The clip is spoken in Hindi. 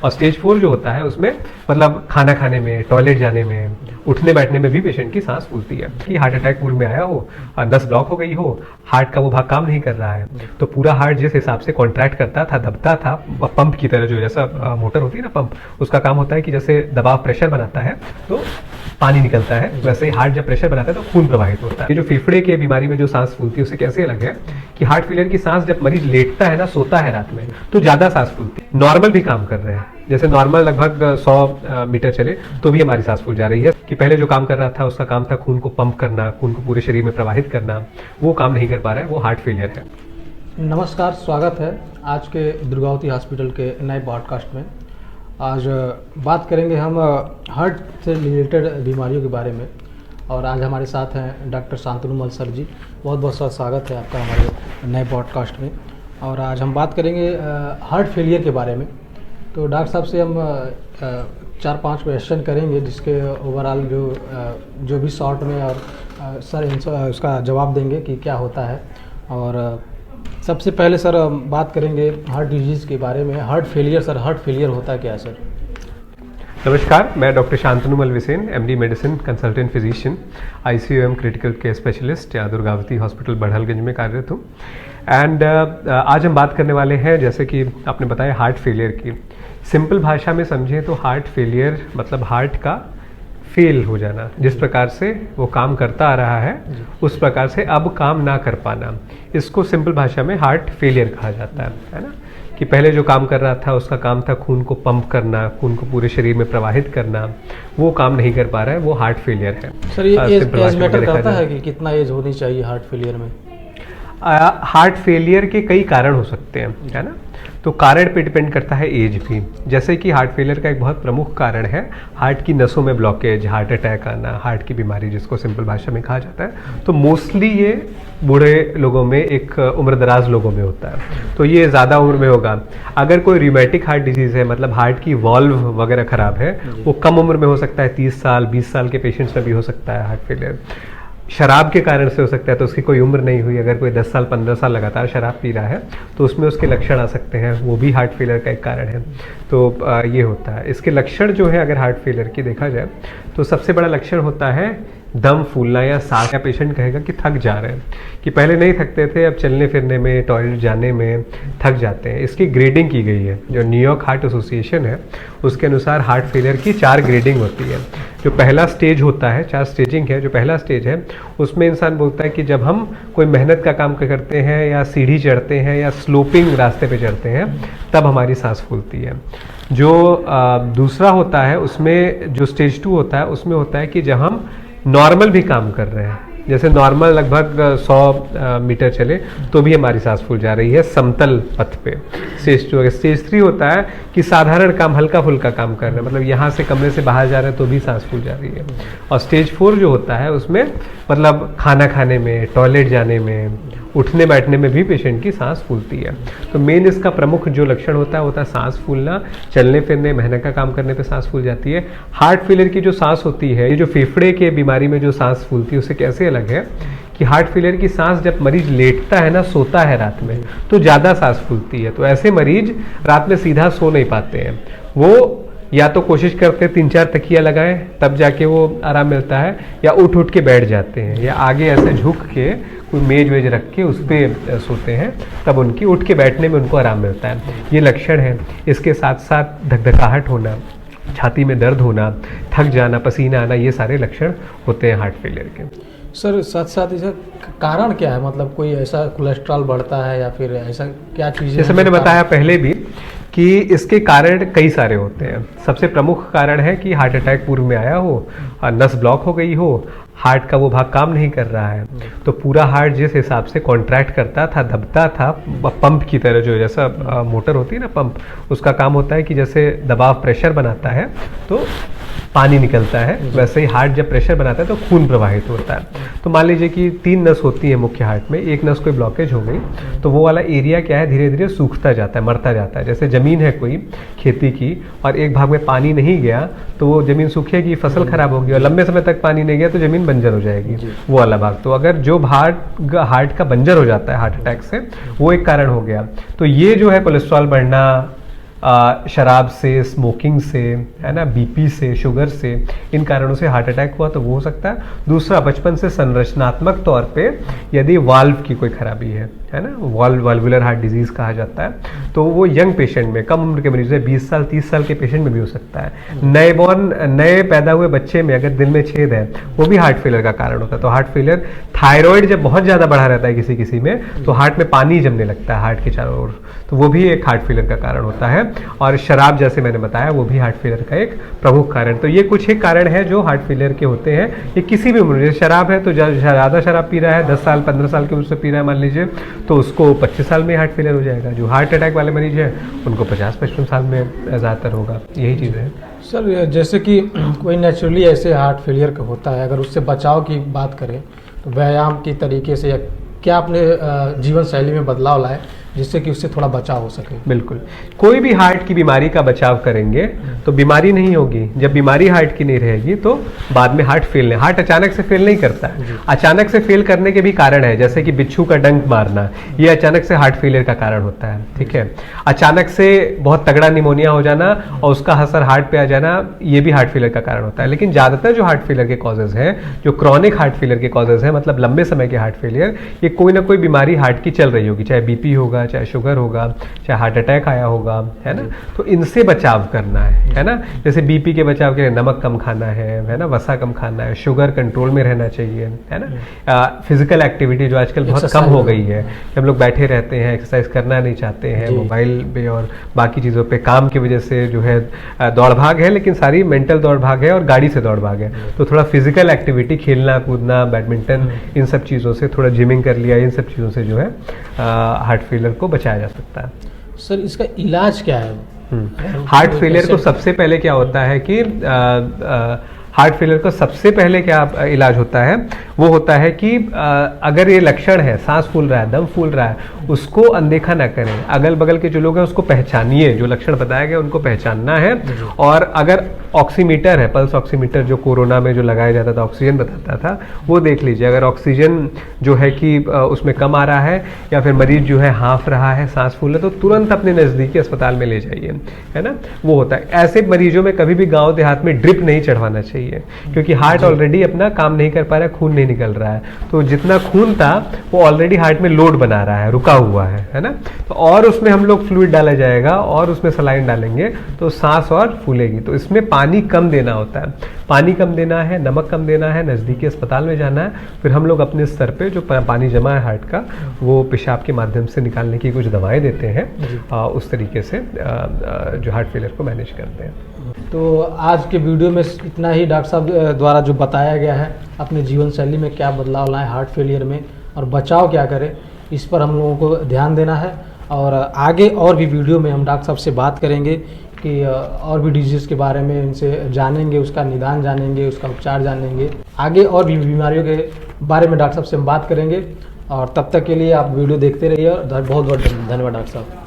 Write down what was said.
और स्टेज 4 जो होता है उसमें मतलब खाना खाने में, टॉयलेट जाने में, उठने बैठने में भी पेशेंट की सांस फूलती है। कि हार्ट अटैक पूर्व में आया हो और नस ब्लॉक हो गई हो, हार्ट का वो भाग काम नहीं कर रहा है, तो पूरा हार्ट जिस हिसाब से कॉन्ट्रैक्ट करता था, दबता था, पंप की तरह, जो जैसा मोटर होती है ना पंप, उसका काम होता है कि जैसे दबाव प्रेशर बनाता है तो पानी निकलता है, वैसे ही हार्ट जब प्रेशर बनाता है तो खून प्रवाहित होता है। ये जो फेफड़े के बीमारी में जो सांस फूलती है उससे कैसे अलग है कि हार्ट फेलियर की सांस जब मरीज लेटता है ना, सोता है रात में, तो ज्यादा सांस फूलती है। नॉर्मल भी काम कर रहे हैं, जैसे नॉर्मल लगभग 100 मीटर चले तो भी हमारी सांस फूल जा रही है। कि पहले जो काम कर रहा था उसका काम था खून को पंप करना, खून को पूरे शरीर में प्रवाहित करना, वो काम नहीं कर पा रहा है, वो हार्ट फेलियर है। नमस्कार, स्वागत है आज के दुर्गावती हॉस्पिटल के नए पॉडकास्ट में। आज बात करेंगे हम हार्ट से रिलेटेड बीमारियों के बारे में, और आज हमारे साथ हैं डॉक्टर शांतनु मल सर जी। बहुत बहुत स्वागत है आपका हमारे नए पॉडकास्ट में। और आज हम बात करेंगे हार्ट फेलियर के बारे में। तो डॉक्टर साहब से हम 4-5 क्वेश्चन करेंगे, जिसके ओवरऑल जो भी शॉर्ट में और सर उसका जवाब देंगे कि क्या होता है। और सबसे पहले सर बात करेंगे हार्ट डिजीज़ के बारे में। Heart failure, sir heart failure होता क्या है सर? नमस्कार, मैं डॉक्टर शांतनु मल Visen, MD medicine, consultant physician, ICU critical care specialist या दुर्गावती हॉस्पिटल बढ़लगंज में कार्यरत हूँ। एंड आज हम बात करने वाले हैं, जैसे कि आपने बताया, हार्ट फेलियर की। सिंपल भाषा में समझें तो हार्ट फेलियर मतलब हार्ट का फेल हो जाना, जिस प्रकार से वो काम करता आ रहा है उस प्रकार से अब काम ना कर पाना, इसको सिंपल भाषा में हार्ट फेलियर कहा जाता है ना। कि पहले जो काम कर रहा था उसका काम था खून को पंप करना, खून को पूरे शरीर में प्रवाहित करना, वो काम नहीं कर पा रहा है, वो हार्ट फेलियर है। सर ये एज मैटर करता है कि कितना एज होनी चाहिए हार्ट फेलियर में? हार्ट फेलियर के कई कारण हो सकते हैं, है ना। तो कारण पे डिपेंड करता है एज भी। जैसे कि हार्ट फेलियर का एक बहुत प्रमुख कारण है हार्ट की नसों में ब्लॉकेज, हार्ट अटैक आना, हार्ट की बीमारी, जिसको सिंपल भाषा में कहा जाता है। तो मोस्टली ये बूढ़े लोगों में, एक उम्रदराज लोगों में होता है, तो ये ज़्यादा उम्र में होगा। अगर कोई रूमेटिक हार्ट डिजीज़ है, मतलब हार्ट की वॉल्व वगैरह खराब है, वो कम उम्र में हो सकता है, 30 साल 20 साल के पेशेंट्स में भी हो सकता है हार्ट फेलियर। शराब के कारण से हो सकता है, तो उसकी कोई उम्र नहीं हुई, अगर कोई 10 साल 15 साल लगातार शराब पी रहा है तो उसमें उसके लक्षण आ सकते हैं, वो भी हार्ट फेलियर का एक कारण है। तो ये होता है। इसके लक्षण जो है अगर हार्ट फेलियर की देखा जाए तो सबसे बड़ा लक्षण होता है दम फूलना या सांस। या पेशेंट कहेगा कि थक जा रहे हैं, कि पहले नहीं थकते थे, अब चलने फिरने में, टॉयलेट जाने में थक जाते हैं। इसकी ग्रेडिंग की गई है, जो न्यूयॉर्क हार्ट एसोसिएशन है उसके अनुसार हार्ट फेलियर की 4 ग्रेडिंग होती है। जो पहला स्टेज होता है, 4 स्टेजिंग है। जो पहला स्टेज है उसमें इंसान बोलता है कि जब हम कोई मेहनत का काम करते हैं या सीढ़ी चढ़ते हैं या स्लोपिंग रास्ते पे चढ़ते हैं, तब हमारी सांस फूलती है। जो दूसरा होता है उसमें, जो स्टेज 2 होता है, उसमें होता है कि जब हम नॉर्मल भी काम कर रहे हैं, जैसे नॉर्मल लगभग 100 मीटर चले तो भी हमारी सांस फूल जा रही है समतल पथ पे। स्टेज 2। स्टेज 3 होता है कि साधारण काम, हल्का फुल्का काम कर रहे हैं, मतलब यहाँ से कमरे से बाहर जा रहे हैं तो भी सांस फूल जा रही है। और स्टेज 4 जो होता है उसमें मतलब खाना खाने में, टॉयलेट जाने में, उठने बैठने में भी पेशेंट की सांस फूलती है। तो मेन इसका प्रमुख जो लक्षण होता है सांस फूलना। चलने फिरने, मेहनत का काम करने पे सांस फूल जाती है। हार्ट फेलियर की जो सांस होती है, ये जो फेफड़े के बीमारी में जो सांस फूलती है उससे कैसे अलग है कि हार्ट फेलियर की सांस जब मरीज लेटता है ना, सोता है रात में, तो ज़्यादा सांस फूलती है। तो ऐसे मरीज रात में सीधा सो नहीं पाते हैं, वो या तो कोशिश करते हैं 3-4 तकिया लगाएं तब जाके वो आराम मिलता है, या उठ उठ के बैठ जाते हैं, या आगे ऐसे झुक के कोई मेज वेज रख के उस पर सोते हैं, तब उनकी उठ के बैठने में उनको आराम मिलता है। ये लक्षण है। इसके साथ साथ धकधकाहट होना, छाती में दर्द होना, थक जाना, पसीना आना, ये सारे लक्षण होते हैं हार्ट फेलियर के। सर साथ साथ इसका कारण क्या है? मतलब कोई ऐसा कोलेस्ट्रॉल बढ़ता है या फिर ऐसा क्या चीज़? जैसे मैंने बताया पहले भी कि इसके कारण कई सारे होते हैं। सबसे प्रमुख कारण है कि हार्ट अटैक पूर्व में आया हो और नस ब्लॉक हो गई हो, हार्ट का वो भाग काम नहीं कर रहा है, तो पूरा हार्ट जिस हिसाब से कॉन्ट्रैक्ट करता था, दबता था, पंप की तरह, जो जैसा मोटर होती है ना पंप, उसका काम होता है कि जैसे दबाव प्रेशर बनाता है तो पानी निकलता है, वैसे ही हार्ट जब प्रेशर बनाता है तो खून प्रवाहित होता है। तो मान लीजिए कि 3 नस होती है मुख्य हार्ट में, एक नस कोई ब्लॉकेज हो गई तो वो वाला एरिया क्या है, धीरे धीरे सूखता जाता है, मरता जाता है। जैसे जमीन है कोई खेती की और एक भाग में पानी नहीं गया तो वो जमीन सूखेगी, फसल खराब होगी, और लंबे समय तक पानी नहीं गया तो जमीन बंजर हो जाएगी, वो वाला भाग। तो अगर जो भाग हार्ट का बंजर हो जाता है हार्ट अटैक से, वो एक कारण हो गया। तो ये जो है कोलेस्ट्रॉल बढ़ना, शराब से, स्मोकिंग से, है ना, बीपी से, शुगर से, इन कारणों से हार्ट अटैक हुआ तो वो हो सकता है। दूसरा, बचपन से संरचनात्मक तौर पे यदि वाल्व की कोई खराबी है ना, वाल्वुलर हार्ट डिजीज कहा जाता है, तो वो यंग पेशेंट में, कम उम्र के मरीज में, 20 साल 30 साल के पेशेंट में भी हो सकता है। नए पैदा हुए बच्चे में अगर दिल में छेद है, वो भी हार्ट फेलियर का कारण होता है। तो हार्ट फेलियर, थायराइड जब बहुत ज़्यादा बढ़ा रहता है किसी किसी में, तो हार्ट में पानी जमने लगता है हार्ट के चारों ओर, तो वो भी एक हार्ट फेलियर का कारण होता है। और शराब, जैसे मैंने बताया, वो भी हार्ट फेलियर का एक प्रमुख कारण। तो ये कुछ एक कारण है जो हार्ट फेलियर के होते हैं। ये किसी भी उम्र में, शराब है तो ज़्यादा शराब पी रहा है, 10 साल 15 साल की उम्र से पी रहा है मान लीजिए, तो उसको 25 साल में हार्ट फेलियर हो जाएगा। जो हार्ट अटैक वाले मरीज हैं उनको 50-55 साल में ज़्यादातर होगा। यही चीज़ है सर। जैसे कि कोई नेचुरली ऐसे हार्ट फेलियर का होता है, अगर उससे बचाव की बात करें तो व्यायाम की तरीके से या क्या अपने जीवन शैली में बदलाव लाए जिससे कि उससे थोड़ा बचाव हो सके? बिल्कुल, कोई भी हार्ट की बीमारी का बचाव करेंगे तो बीमारी नहीं होगी। जब बीमारी हार्ट की नहीं रहेगी तो बाद में हार्ट फेल नहीं, हार्ट अचानक से फेल नहीं करता है। अचानक से फेल करने के भी कारण है, जैसे कि बिच्छू का डंक मारना, ये अचानक से हार्ट फेलियर का कारण होता है। ठीक है, अचानक से बहुत तगड़ा निमोनिया हो जाना और उसका असर हार्ट पे आ जाना, ये भी हार्ट फेलियर का कारण होता है। लेकिन ज़्यादातर जो हार्ट फेलियर के कॉजेज हैं, जो क्रॉनिक हार्ट फेलियर के कॉजेज हैं, मतलब लंबे समय के हार्ट फेलियर, ये कोई ना कोई बीमारी हार्ट की चल रही होगी, चाहे बीपी होगा, चाहे शुगर होगा, चाहे हार्ट अटैक आया होगा, है ना। तो इनसे बचाव करना है ना। जैसे बीपी के बचाव के लिए नमक कम खाना है ना, वसा कम खाना है, शुगर कंट्रोल में रहना चाहिए, है ना। फिजिकल एक्टिविटी जो आजकल बहुत कम हो गई है, हम लोग बैठे रहते हैं, एक्सरसाइज करना नहीं चाहते हैं, मोबाइल पे और बाकी चीज़ों पे काम की वजह से जो है दौड़ भाग है, लेकिन सारी मेंटल दौड़ भाग है और गाड़ी से दौड़ भाग है। तो थोड़ा फिजिकल एक्टिविटी, खेलना कूदना, बैडमिंटन, इन सब चीज़ों से, थोड़ा जिमिंग कर लिया, इन सब चीज़ों से जो है हार्ट फेलियर को बचाया जा सकता है। सर, इसका इलाज क्या है? हार्ट फेलियर को सबसे पहले क्या होता है कि हार्ट फेलियर का सबसे पहले क्या इलाज होता है, वो होता है कि अगर ये लक्षण है, सांस फूल रहा है, दम फूल रहा है, उसको अनदेखा ना करें। अगल बगल के जो लोग हैं उसको पहचानिए, जो लक्षण बताया गया उनको पहचानना है। और अगर ऑक्सीमीटर है, पल्स ऑक्सीमीटर जो कोरोना में जो लगाया जाता था, ऑक्सीजन बताता था, वो देख लीजिए। अगर ऑक्सीजन जो है कि उसमें कम आ रहा है या फिर मरीज जो है हाँफ रहा है, सांस फूल है, तो तुरंत अपने नज़दीकी अस्पताल में ले जाइए, है ना। वो होता है। ऐसे मरीजों में कभी भी गाँव देहात में ड्रिप नहीं चढ़वाना चाहिए, क्योंकि हार्ट ऑलरेडी अपना काम नहीं कर पा रहा है, खून नहीं निकल रहा है। तो जितना खून था वो ऑलरेडी हार्ट में लोड बना रहा है, रुका हुआ है ना। तो और उसमें हम लोग फ्लूइड डाला जाएगा और उसमें सलाइन डालेंगे तो सांस और फूलेगी। तो इसमें पानी कम देना होता है, पानी कम देना है, नमक कम देना है, नज़दीकी अस्पताल में जाना है। फिर हम लोग अपने स्तर पे जो पानी जमा है हार्ट का, वो पेशाब के माध्यम से निकालने की कुछ दवाएं देते हैं, उस तरीके से जो हार्ट फेलियर को मैनेज करते हैं। तो आज के वीडियो में इतना ही। डॉक्टर साहब द्वारा जो बताया गया है, अपने जीवन शैली में क्या बदलाव लाएं हार्ट फेलियर में और बचाव क्या करें, इस पर हम लोगों को ध्यान देना है। और आगे और भी वीडियो में हम डॉक्टर साहब से बात करेंगे कि और भी डिजीज़ के बारे में इनसे जानेंगे, उसका निदान जानेंगे, उसका उपचार जानेंगे। आगे और भी बीमारियों के बारे में डॉक्टर साहब से हम बात करेंगे। और तब तक के लिए आप वीडियो देखते रहिए। बहुत बहुत धन्यवाद डॉक्टर साहब।